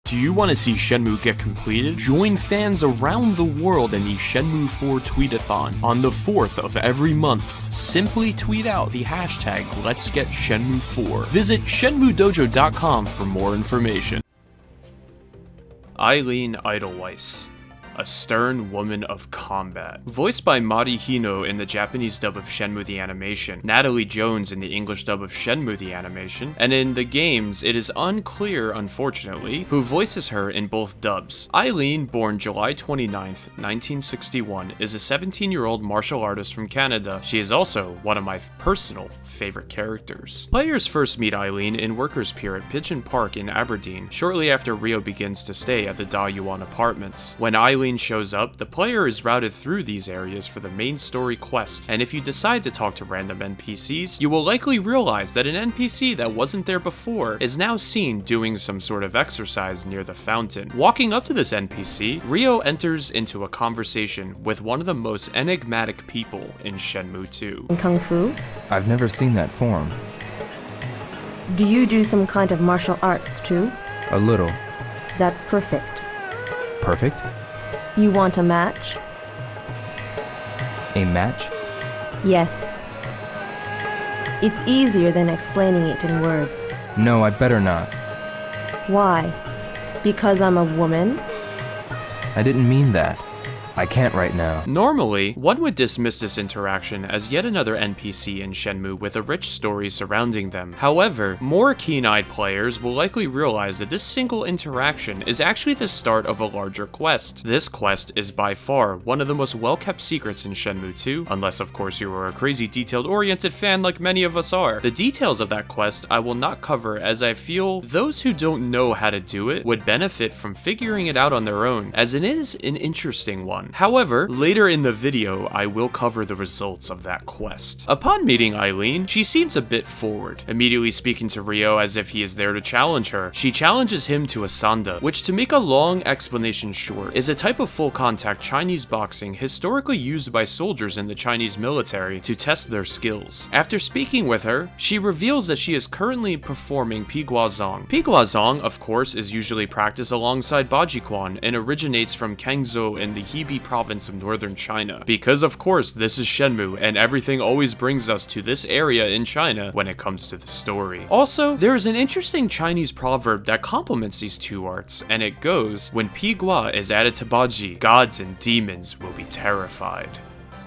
Do you want to see Shenmue get completed? Join fans around the world in the Shenmue 4 Tweetathon on the 4th of every month. Simply tweet out the hashtag Let's Get Shenmue 4. Visit shenmuedojo.com for more information. Eileen Edelweiss, a stern woman of combat. Voiced by Mari Hino in the Japanese dub of Shenmue the Animation, Natalie Jones in the English dub of Shenmue the Animation, and in the games, it is unclear, unfortunately, who voices her in both dubs. Eileen, born July 29th, 1961, is a 17-year-old martial artist from Canada. She is also one of my personal favorite characters. Players first meet Eileen in Workers' Pier at Pigeon Park in Aberdeen, shortly after Ryo begins to stay at the Da Yuan apartments. When Eileen shows up, the player is routed through these areas for the main story quest, and if you decide to talk to random NPCs, you will likely realize that an NPC that wasn't there before is now seen doing some sort of exercise near the fountain. Walking up to this NPC, Ryo enters into a conversation with one of the most enigmatic people in Shenmue 2. Kung Fu? I've never seen that form. Do you do some kind of martial arts too? A little. That's perfect. Perfect? You want a match? A match? Yes. It's easier than explaining it in words. No, I better not. Why? Because I'm a woman? I didn't mean that. I can't right now. Normally, one would dismiss this interaction as yet another NPC in Shenmue with a rich story surrounding them. However, more keen-eyed players will likely realize that this single interaction is actually the start of a larger quest. This quest is by far one of the most well-kept secrets in Shenmue 2, unless of course you are a crazy detailed-oriented fan like many of us are. The details of that quest I will not cover, as I feel those who don't know how to do it would benefit from figuring it out on their own, as it is an interesting one. However, later in the video, I will cover the results of that quest. Upon meeting Eileen, she seems a bit forward, immediately speaking to Ryo as if he is there to challenge her. She challenges him to a sanda, which, to make a long explanation short, is a type of full-contact Chinese boxing historically used by soldiers in the Chinese military to test their skills. After speaking with her, she reveals that she is currently performing Pigua Zong. Pigua Zong, of course, is usually practiced alongside Bajiquan and originates from Kangzhou in the Hebei province of northern China. Because of course this is Shenmue and everything always brings us to this area in China when it comes to the story. Also, there is an interesting Chinese proverb that complements these two arts, and it goes, "When Pigua is added to Baji, gods and demons will be terrified."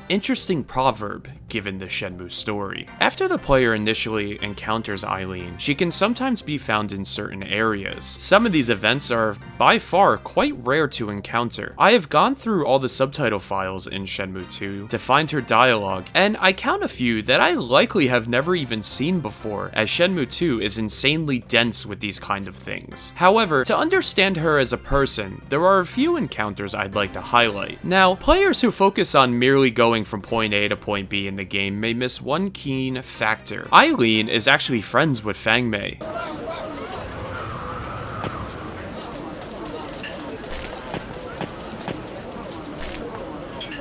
Interesting proverb, given the Shenmue story. After the player initially encounters Eileen, she can sometimes be found in certain areas. Some of these events are, by far, quite rare to encounter. I have gone through all the subtitle files in Shenmue 2 to find her dialogue, and I count a few that I likely have never even seen before, as Shenmue 2 is insanely dense with these kind of things. However, to understand her as a person, there are a few encounters I'd like to highlight. Now, players who focus on merely going from point A to point B in the game may miss one keen factor. Eileen is actually friends with Fang Mei.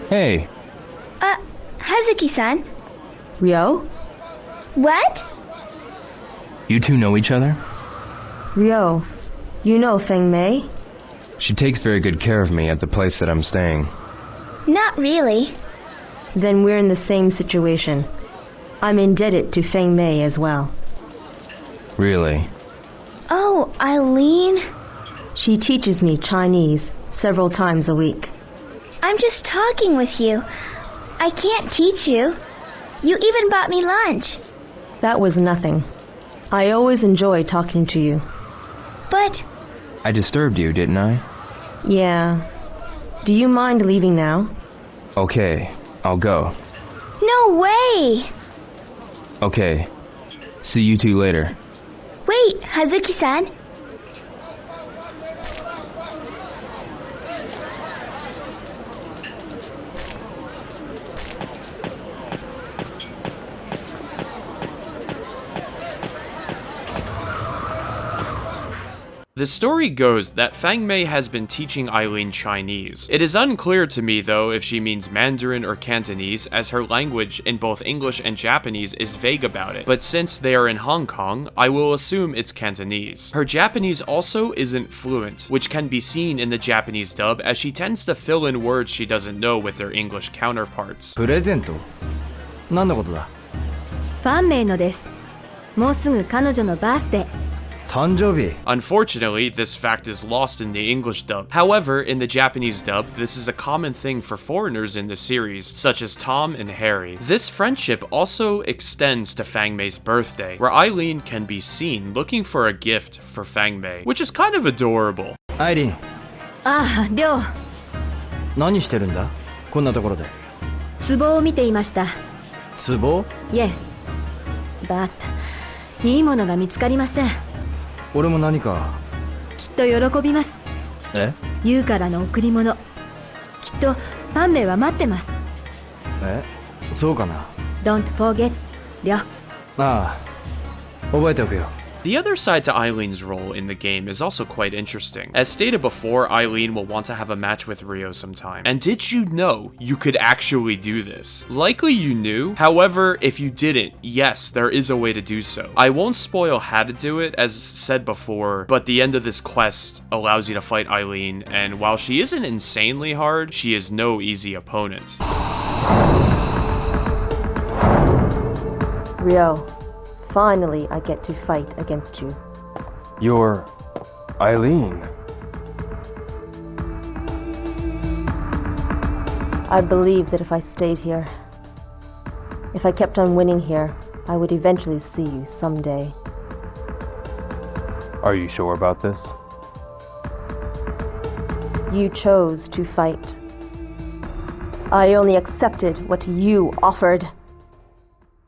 Hey. Hazuki-san. Ryo? What? You two know each other? Ryo, you know Feng Mei? She takes very good care of me at the place that I'm staying. Not really. Then we're in the same situation. I'm indebted to Feng Mei as well. Really? Oh, Eileen. She teaches me Chinese several times a week. I'm just talking with you. I can't teach you. You even bought me lunch. That was nothing. I always enjoy talking to you. But... I disturbed you, didn't I? Yeah. Do you mind leaving now? Okay, I'll go. No way! Okay. See you two later. Wait, Hazuki-san. The story goes that Fang Mei has been teaching Eileen Chinese. It is unclear to me though if she means Mandarin or Cantonese, as her language in both English and Japanese is vague about it, but since they are in Hong Kong, I will assume it's Cantonese. Her Japanese also isn't fluent, which can be seen in the Japanese dub as she tends to fill in words she doesn't know with their English counterparts. プレゼント何のことだファン名のです。もうすぐ彼女のバースデー。誕生日 Unfortunately, this fact is lost in the English dub. However, in the Japanese dub, this is a common thing for foreigners in the series, such as Tom and Harry. This friendship also extends to Fang Mei's birthday, where Eileen can be seen looking for a gift for Fang Mei, which is kind of adorable. アイリンああ、りょう。何してるんだこんなところで壺を見ていました。壺 Yes. But いいものが見つかりません。俺も何かきっと喜びます。えユウからの贈り物。きっとファン名は待ってます。えそうかな Don't forget, りょう。ああ覚えておくよ The other side to Eileen's role in the game is also quite interesting. As stated before, Eileen will want to have a match with Ryo sometime. And did you know you could actually do this? Likely you knew. However, if you didn't, yes, there is a way to do so. I won't spoil how to do it, as said before, but the end of this quest allows you to fight Eileen, and while she isn't insanely hard, she is no easy opponent. Ryo, finally I get to fight against you. You're Eileen I believe that if I stayed here, if I kept on winning here, I would eventually see you someday. Are you sure about this? You chose to fight. I only accepted what you offered.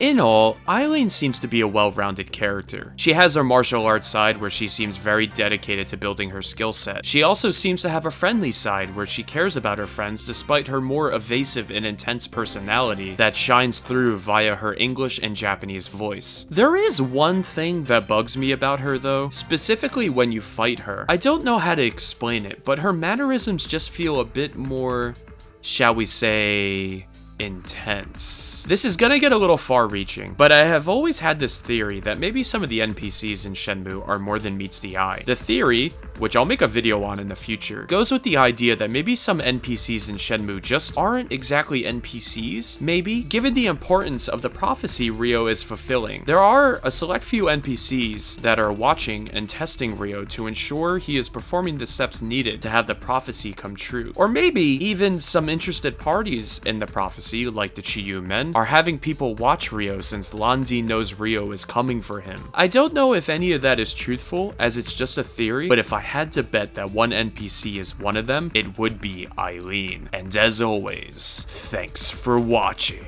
In all, Eileen seems to be a well-rounded character. She has her martial arts side where she seems very dedicated to building her skill set. She also seems to have a friendly side where she cares about her friends despite her more evasive and intense personality that shines through via her English and Japanese voice. There is one thing that bugs me about her though, specifically when you fight her. I don't know how to explain it, but her mannerisms just feel a bit more, shall we say, intense. This is gonna get a little far-reaching, but I have always had this theory that maybe some of the NPCs in Shenmue are more than meets the eye. The theory, which I'll make a video on in the future, goes with the idea that maybe some NPCs in Shenmue just aren't exactly NPCs, maybe, given the importance of the prophecy Ryo is fulfilling. There are a select few NPCs that are watching and testing Ryo to ensure he is performing the steps needed to have the prophecy come true. Or maybe even some interested parties in the prophecy, like the Pigua Men, are having people watch Ryo since Landi knows Ryo is coming for him. I don't know if any of that is truthful, as it's just a theory, but if I had to bet that one NPC is one of them, it would be Eileen. And as always, thanks for watching.